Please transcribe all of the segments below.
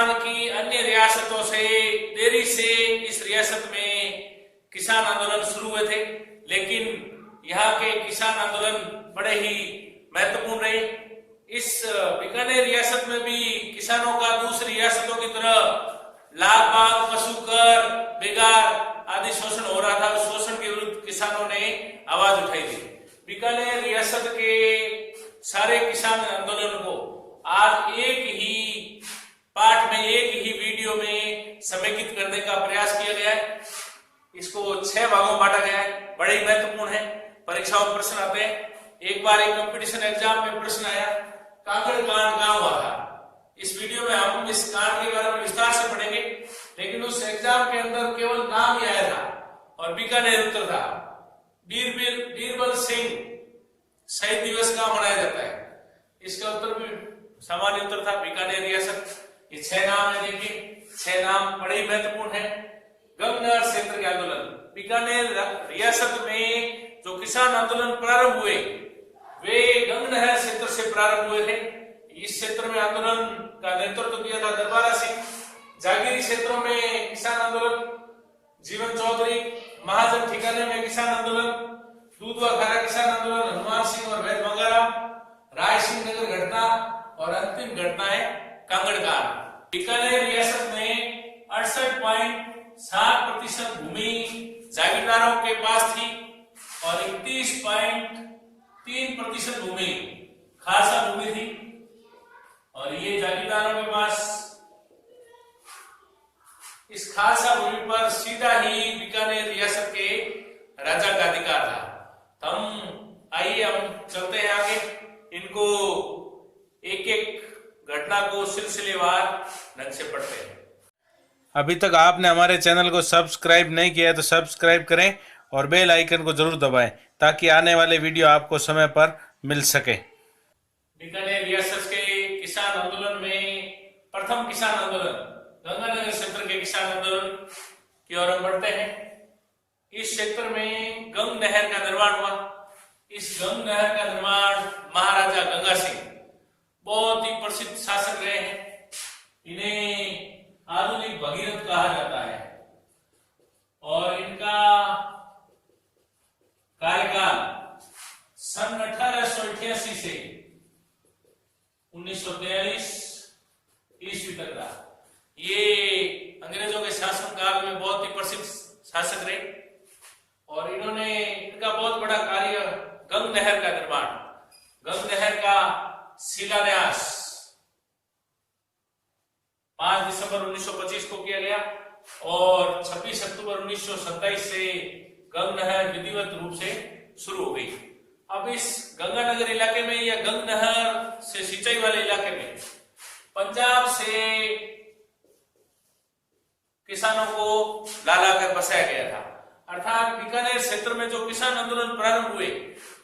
हिंदुस्तान की अन्य रियासतों से देरी से इस रियासत में किसान आंदोलन शुरू हुए थे, लेकिन यहाँ के किसान आंदोलन बड़े ही महत्वपूर्ण रहे। इस बीकानेर रियासत में भी किसानों का दूसरी रियासतों की तरह लाख बाग, पशु कर, बेगार आदि शोषण हो रहा था। उस शोषण के विरुद्ध किसानों ने आवाज उठाई थी। बीकानेर रियासत के सारे किसान आंदोलन को आज एक ही पाठ में, एक ही वीडियो में समेकित करने का प्रयास किया गया है। इसको 6 भागों में बांटा गया है। बड़े ही महत्वपूर्ण है। परीक्षाओं में प्रश्न आते हैं। एक बार एक कंपटीशन एग्जाम में प्रश्न आया, काकड़ कांड कहां हुआ था। इस वीडियो में हम इस कांड के बारे में विस्तार से पढ़ेंगे, लेकिन उस एग्जाम के अंदर केवल नाम ही आया था और बीकानेर उत्तर था। बीरबल सिंह शहीद दिवस कहां मनाया जाता है, इसका उत्तर भी सामान्य उत्तर था बीकानेर रियासत। ये 6 नाम है, देखिए 6 नाम बड़े ही महत्वपूर्ण है। गंग नहर क्षेत्र के आंदोलन। बीकानेर रियासत में जो किसान आंदोलन प्रारंभ हुए वे गंग नहर क्षेत्र से प्रारंभ हुए थे। इस क्षेत्र में आंदोलन का नेतृत्व किया था दरबारा सिंह। जागीरी क्षेत्रों में किसान आंदोलन जीवन चौधरी, महाजन ठिकाने में किसान आंदोलन, दूधवा खारा किसान आंदोलन हनुमान सिंह और वैद मंगाराम, राय सिंह नगर घटना और अंतिम घटना है कांगड़ कांड। बीकानेर रियासत में 68.7% भूमि जागीरदारों के पास थी और 31.3% भूमि खालसा भूमि थी। और ये जागीरदारों के पास इस खालसा भूमि पर सीधा ही बीकानेर रियासत के राजा का अधिकार था। हम आइए हम चलते हैं आगे, इनको एक एक घटना को सिलसिलेवार ढंग से पढ़ते हैं। अभी तक आपने हमारे चैनल को सब्सक्राइब नहीं किया है तो सब्सक्राइब करें और बेल आइकन को जरूर दबाएं ताकि आने वाले वीडियो आपको समय पर मिल सके। बीकानेर रियासत के किसान आंदोलन में प्रथम किसान आंदोलन गंगानगर क्षेत्र के किसान आंदोलन की ओर हम बढ़ते हैं। इस क्षेत्र में गंग नहर का निर्माण हुआ। इस गंग नहर का निर्माण महाराजा गंगा सिंह बहुत ही प्रसिद्ध शासक रहे हैं। इन्हें आधुनिक भगीरथ कहा जाता है और इनका कार्यकाल सन 1888 से 1943 ईस्वी तक रहा। ये अंग्रेजों के शासन काल में बहुत ही प्रसिद्ध शासक रहे और इन्होंने इनका बहुत बड़ा कार्य गंग नहर का निर्माण, गंग नहर का शिलान्यास 5 दिसंबर 1925 को किया गया और 26 अक्टूबर 1927 से गंग नहर विधिवत रूप से शुरू हो गई। अब इस गंगानगर इलाके में या गंग नहर से सिंचाई वाले इलाके में पंजाब से किसानों को ला कर बसाया गया था। अर्थात बीकानेर क्षेत्र में जो किसान आंदोलन प्रारंभ हुए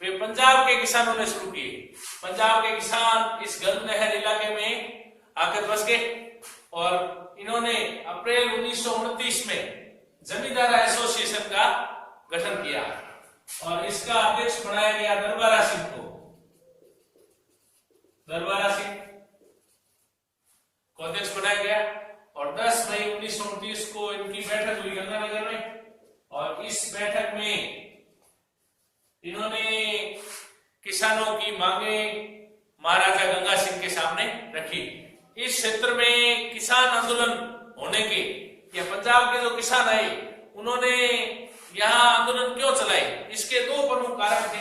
वे पंजाब के किसानों ने शुरू किए। पंजाब के किसान इस गंग नहर इलाके में आकर बस गए और इन्होंने अप्रैल 1929 में जमींदार एसोसिएशन का गठन किया और इसका अध्यक्ष बनाया गया दरबारा सिंह को। दरबारा सिंह को अध्यक्ष बनाया गया और 10 मई 1929 को इनकी बैठक हुई गंगानगर में और इस बैठक में इन्होंने किसानों की मांगे महाराजा गंगा सिंह के सामने रखी। इस क्षेत्र में किसान आंदोलन होने के या पंजाब के जो किसान आए उन्होंने यहाँ आंदोलन क्यों चलाए, इसके 2 प्रमुख कारण थे।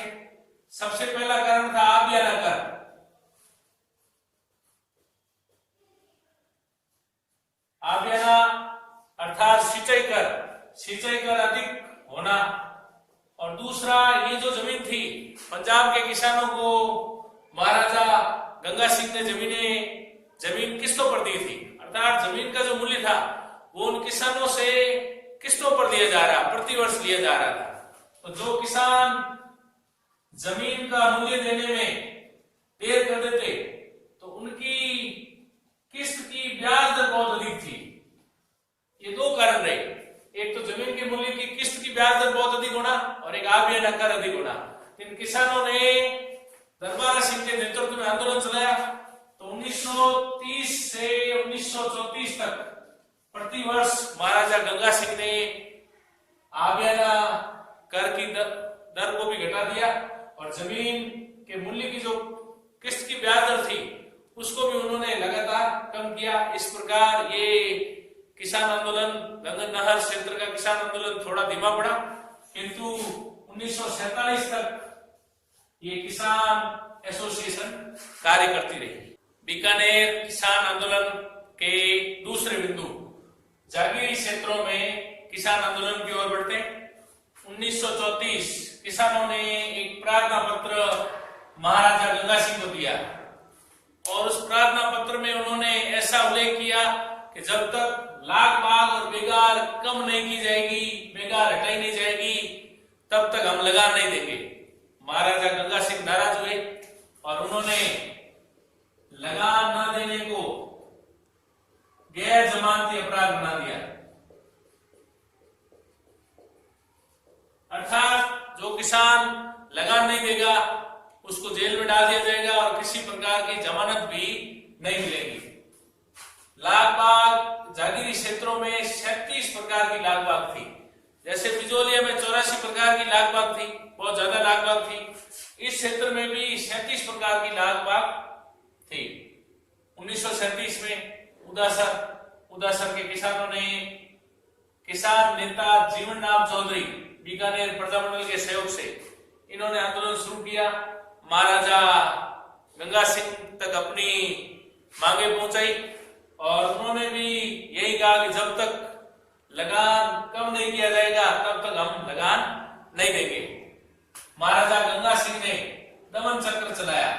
सबसे पहला कारण था आबियाना कर। आबियाना अर्थात सिंचाई कर अधिक होना और दूसरा ये जो जमीन थी पंजाब के किसानों को महाराजा गंगा सिंह ने जमीन किस्तों पर दी थी। अर्थात जमीन का जो मूल्य था वो उन किसानों से किस्तों पर दिया जा रहा, प्रतिवर्ष लिया जा रहा था। तो जो किसान जमीन का मूल्य देने में देर कर देते तो उनकी किस्त की ब्याज दर बहुत अधिक थी। ये 2 कारण रहे, एक तो जमीन के मूल्य की किस्त की ब्याज दर बहुत अधिक होना और एक आबियाना कर अधिक होना। इन किसानों ने दरबारा सिंह के नेतृत्व में आंदोलन चलाया तो 1930 से 1934 तक प्रतिवर्ष महाराजा गंगा सिंह ने आबियाना कर की दर को भी घटा दिया और जमीन के मूल्य की जो किस्त की ब्याज दर थी उसको भी उन्होंने लगातार कम किया। इस प्रकार ये किसान आंदोलन, गंगा नहर क्षेत्र का किसान आंदोलन थोड़ा धीमा पड़ा, किंतु 1947 तक ये किसान एसोसिएशन कार्य करती रही। बीकानेर किसान आंदोलन के दूसरे बिंदु जागीरी क्षेत्रों में किसान आंदोलन की ओर बढ़ते। 1934 किसानों ने एक प्रार्थना पत्र महाराजा गंगा सिंह को दिया और उस प्रार्थना पत्र में उन्होंने ऐसा उल्लेख किया कि जब तक लाग बाग और बेगार कम नहीं की जाएगी, बेगार हटाई नहीं जाएगी, तब तक हम लगान नहीं देंगे। महाराजा गंगा सिंह नाराज हुए और उन्होंने लगान न देने को गैर जमानती अपराध बना दिया, अर्थात जो किसान लगान नहीं देगा उसको जेल में डाल दिया जाएगा और किसी प्रकार की जमानत भी नहीं मिलेगी। लाग बाग जागीरी क्षेत्रों में 37 प्रकार की लाग बाग थी, जैसे बिजोलिया में 84 प्रकार की लाग बाग थी, बहुत ज्यादा लाग बाग थी। इस क्षेत्र में भी 37 प्रकार की लाग बाग थी। 1937 में उदासर के किसानों ने किसान नेता जीवन राम चौधरी बीकानेर प्रजामंडल के सहयोग से इन्होंने आंदोलन शुरू किया। महाराजा गंगा सिंह तक अपनी मांगे पहुंचाई और उन्होंने भी यही कहा कि जब तक लगान कम नहीं किया जाएगा तब तक हम लगान नहीं देंगे। महाराजा गंगा सिंह ने दमन चक्र चलाया,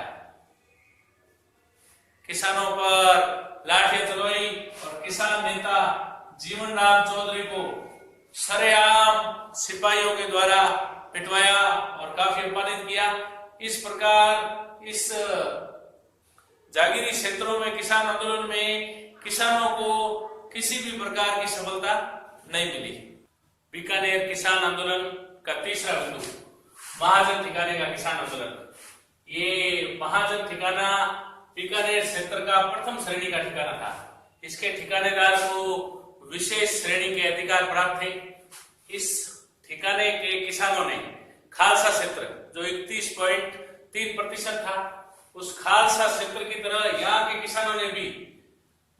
किसानों पर लाठियां चलवाई और किसान नेता जीवन राम चौधरी को सरेआम सिपाहियों के द्वारा पिटवाया और काफी अपमानित किया। इस प्रकार इस जागीरी क्षेत्रों में किसान आंदोलन में किसानों को किसी भी प्रकार की सफलता नहीं मिली। बीकानेर किसान आंदोलन का तीसरा बिंदु महाजन ठिकाने का किसान आंदोलन। ये महाजन ठिकाना बीकानेर क्षेत्र का प्रथम श्रेणी का ठिकाना था। इसके ठिकानेदार को विशेष श्रेणी के अधिकार प्राप्त थे। इस ठिकाने के किसानों ने खालसा क्षेत्र जो 31.3% था, उस खालसा क्षेत्र की तरह यहाँ के किसानों ने भी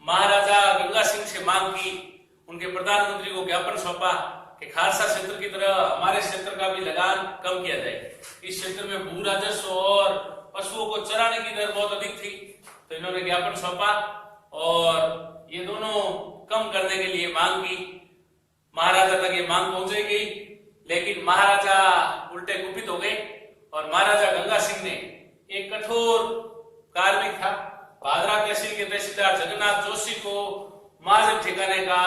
महाराजा गंगा सिंह से मांग की, उनके प्रधानमंत्री को ज्ञापन सौंपा कि खालसा क्षेत्र की तरह हमारे क्षेत्र का भी लगान कम किया जाए। इस क्षेत्र में भू राजस्व और पशुओं को चराने की दर बहुत अधिक थी, तो इन्होंने ज्ञापन सौंपा और ये दोनों कम करने के लिए मांग की। महाराजा तक ये मांग पहुंचाई गई, लेकिन महाराजा उल्टे कुपित हो गए और महाराजा गंगा सिंह ने एक कठोर कार्मिक था भादरा तहसील के तहसीलदार जगन्नाथ जोशी को महाजन ठिकाने का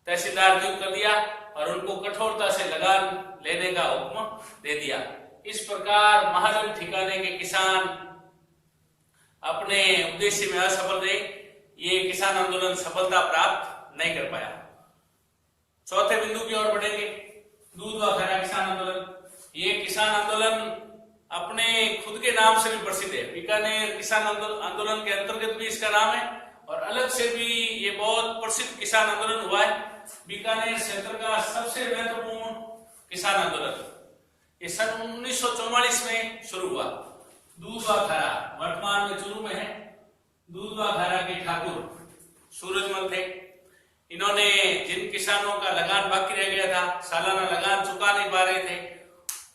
तहसीलदार नियुक्त कर दिया और उनको कठोरता से लगान लेने का हुक्म दे दिया। इस प्रकार महाजन ठिकाने के किसान अपने उद्देश्य में असफल रहे। ये किसान आंदोलन सफलता प्राप्त नहीं कर पाया। चौथे बिंदु की ओर बढ़ेंगे, दूध व खैरा किसान आंदोलन। ये किसान आंदोलन अपने खुद के नाम से भी प्रसिद्ध है। बीकानेर किसान आंदोलन के अंतर्गत भी इसका नाम है और अलग से भी ये बहुत प्रसिद्ध किसान आंदोलन हुआ है। बीकानेर क्षेत्र का सबसे महत्वपूर्ण किसान आंदोलन ये सन 1944 में शुरू हुआ। दूध व खैरा वर्तमान में चूरू में है। दूध व खैरा के ठाकुर सूरजमल थे। इन्होंने जिन किसानों का लगान बाकी रह गया था, सालाना लगान चुका नहीं पा रहे थे,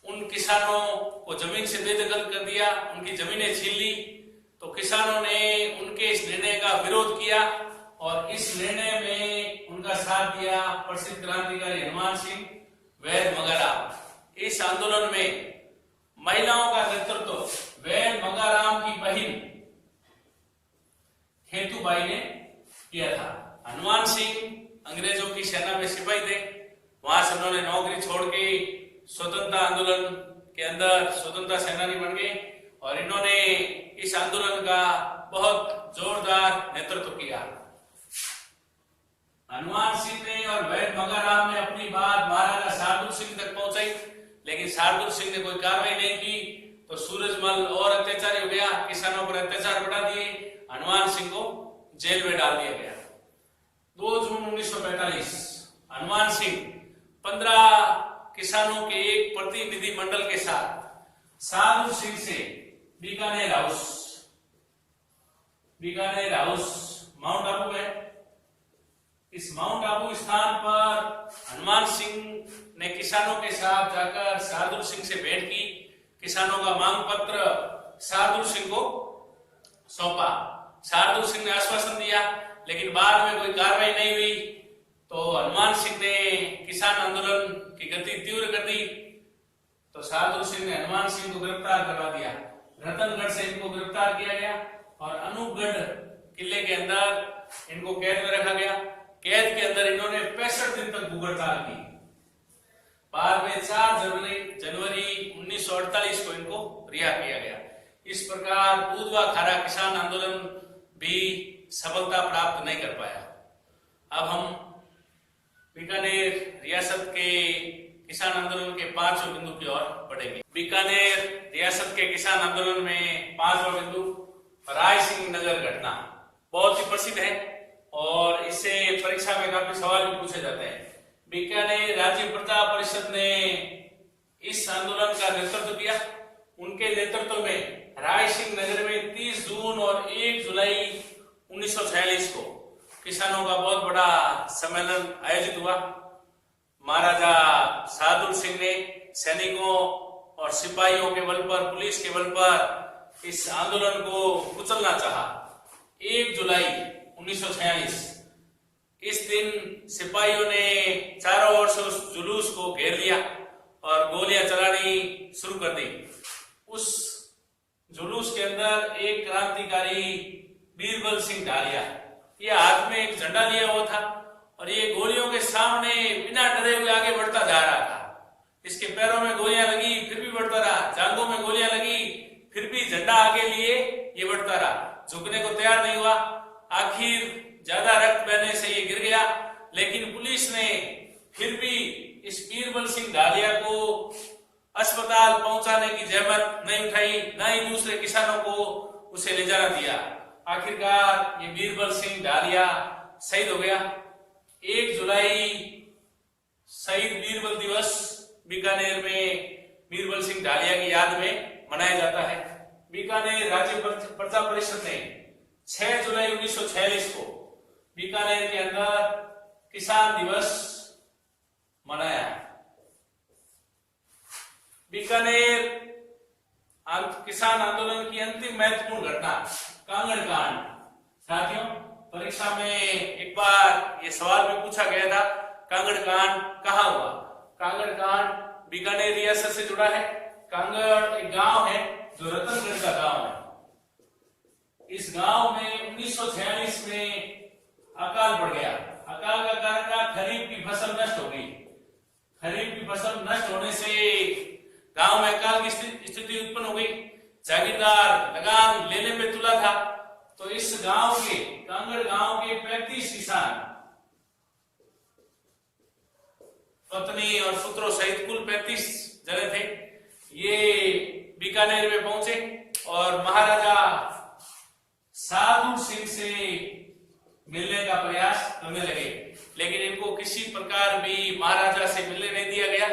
उन किसानों को जमीन से बेदखल कर दिया, उनकी जमीनें छीन ली। तो किसानों ने उनके इस निर्णय का विरोध किया और इस निर्णय में उनका साथ दिया प्रसिद्ध क्रांतिकारी हनुमान सिंह वैद मगाराम। इस आंदोलन में महिलाओं का नेतृत्व वैद मगाराम की बहन हेतुबाई ने किया था। हनुमान सिंह अंग्रेजों की सेना में सिपाही थे, वहां से उन्होंने नौकरी छोड़ के स्वतंत्रता आंदोलन के अंदर स्वतंत्रता सेनानी बन गए और इन्होंने इस आंदोलन का बहुत जोरदार नेतृत्व किया। हनुमान सिंह ने और वैद मगाराम ने अपनी बात महाराजा शार्दुल सिंह तक पहुंचाई, लेकिन शार्दुल सिंह ने कोई कार्रवाई नहीं की। तो सूरजमल और अत्याचारी हो गया, किसानों पर अत्याचार बढ़ा दिए। हनुमान सिंह को जेल में डाल दिया गया। 2 जून 1945 हनुमान सिंह 15 किसानों के एक प्रतिनिधि मंडल के साथ साधु सिंह से बीकानेर हाउस माउंट आबू है। इस माउंट आबू स्थान पर हनुमान सिंह ने किसानों के साथ जाकर शार्दुल सिंह से भेंट की। किसानों का मांग पत्र शार्दुल सिंह को सौंपा। शार्दुल सिंह ने आश्वासन दिया, लेकिन बाद में कोई कार्रवाई नहीं हुई। तो हनुमान सिंह ने किसान आंदोलन की गति तीव्र कर दी। तो शार्दुल सिंह ने हनुमान सिंह को गिरफ्तार करवा दिया। रतनगढ़ से इनको गिरफ्तार किया गया और अनूपगढ़ किले के अंदर इनको कैद में रखा गया। कैद के अंदर इन्होंने 65 दिन तक भूख हड़ताल की। बाद में 4 जनवरी 1948 को इनको रिहा किया गया। इस प्रकार दूधवा खारा किसान आंदोलन भी सफलता प्राप्त नहीं कर पाया। अब हम बीकानेर रियासत के किसान आंदोलन के 5वें बिंदु की ओर बढ़ेंगे। बीकानेर रियासत के किसान आंदोलन में 5वां बिंदु राय सिंह नगर घटना बहुत ही प्रसिद्ध है और इससे परीक्षा में काफी सवाल भी पूछे जाते हैं। बीकानेर राज्य प्रजा परिषद ने इस आंदोलन का नेतृत्व किया। उनके नेतृत्व में राय सिंह नगर में 30 जून और 1 जुलाई 1946 को किसानों का बहुत बड़ा सम्मेलन आयोजित हुआ। महाराजा शार्दुल सिंह ने सैनिकों और सिपाहियों के बल पर, पुलिस के बल पर इस आंदोलन को कुचलना चाहा। 1 जुलाई 1946 इस दिन सिपाहियों ने चारों ओर से उस जुलूस को घेर लिया और गोलियां चलानी शुरू कर दी। उस जुलूस के अंदर एक क्रांतिकारी बीरबल सिंह ढालिया, ये हाथ में एक झंडा लिया हुआ था और ये गोलियों के सामने बिना डरे हुए आगे बढ़ता जा रहा था। इसके पैरों में गोलियां लगी फिर भी बढ़ता रहा, जांघों में गोलियां लगी फिर भी झंडा आगे लिए ये बढ़ता रहा, झुकने को तैयार नहीं हुआ। आखिर ज्यादा रक्त बहने से ये गिर गया, लेकिन पुलिस ने फिर भी इस बीरबल सिंह ढालिया को अस्पताल पहुंचाने की जहमत नहीं उठाई, न ही दूसरे किसानों को उसे ले जाना दिया। आखिरकार ये बीरबल सिंह ढालिया शहीद हो गया। 1 जुलाई शहीद बीरबल दिवस बीकानेर में बीरबल सिंह ढालिया की याद में मनाया जाता है। बीकानेर राज्य प्रजा परिषद ने 6 जुलाई 1946 को बीकानेर के अंदर किसान दिवस मनाया। बीकानेर किसान आंदोलन की अंतिम महत्वपूर्ण घटना कांगड़ कांड। साथियों, परीक्षा में एक बार ये सवाल भी पूछा गया था, कांगड़ कांड कहाँ हुआ? कांगड़ कांड बीकानेर रियासत से जुड़ा है। कांगड़ एक गांव है जो रतनगढ़ का गांव है। इस गांव में 1946 में अकाल पड़ गया। अकाल का कारण था खरीफ की फसल नष्ट हो गई। खरीफ की फसल नष्ट होने से गांव में अकाल की स्थिति उत्पन्न हो गई। जागीरदार लगान लेने पे तुला था। तो इस गांव के, कांगड़ गांव के 35 किसान पत्नी और पुत्रों सहित कुल 35 जने थे। ये बीकानेर में पहुंचे और महाराजा शार्दुल सिंह से मिलने का प्रयास करने लगे, लेकिन इनको किसी प्रकार भी महाराजा से मिलने नहीं दिया गया।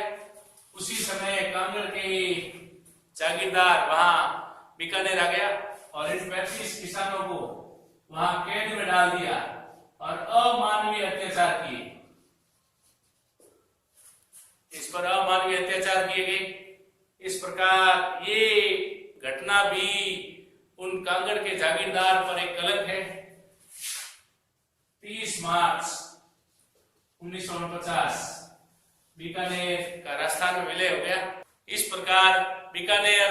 उसी समय कांगड़ के जागीरदार वहां बीकानेर आ गया और इन 35 किसानों को वहां कैद में डाल दिया और अमानवीय अत्याचार किए। इस पर अमानवीय अत्याचार किए गए। इस प्रकार ये घटना भी उन कांगड़ के जागीरदार पर एक कलंक है। 30 मार्च 1949 बीकानेर का राजस्थान में विलय हो गया। इस प्रकार बीकानेर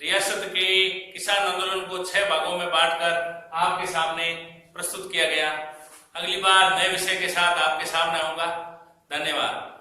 रियासत के किसान आंदोलन को 6 भागों में बांटकर आपके सामने प्रस्तुत किया गया। अगली बार नए विषय के साथ आपके सामने आऊंगा। धन्यवाद।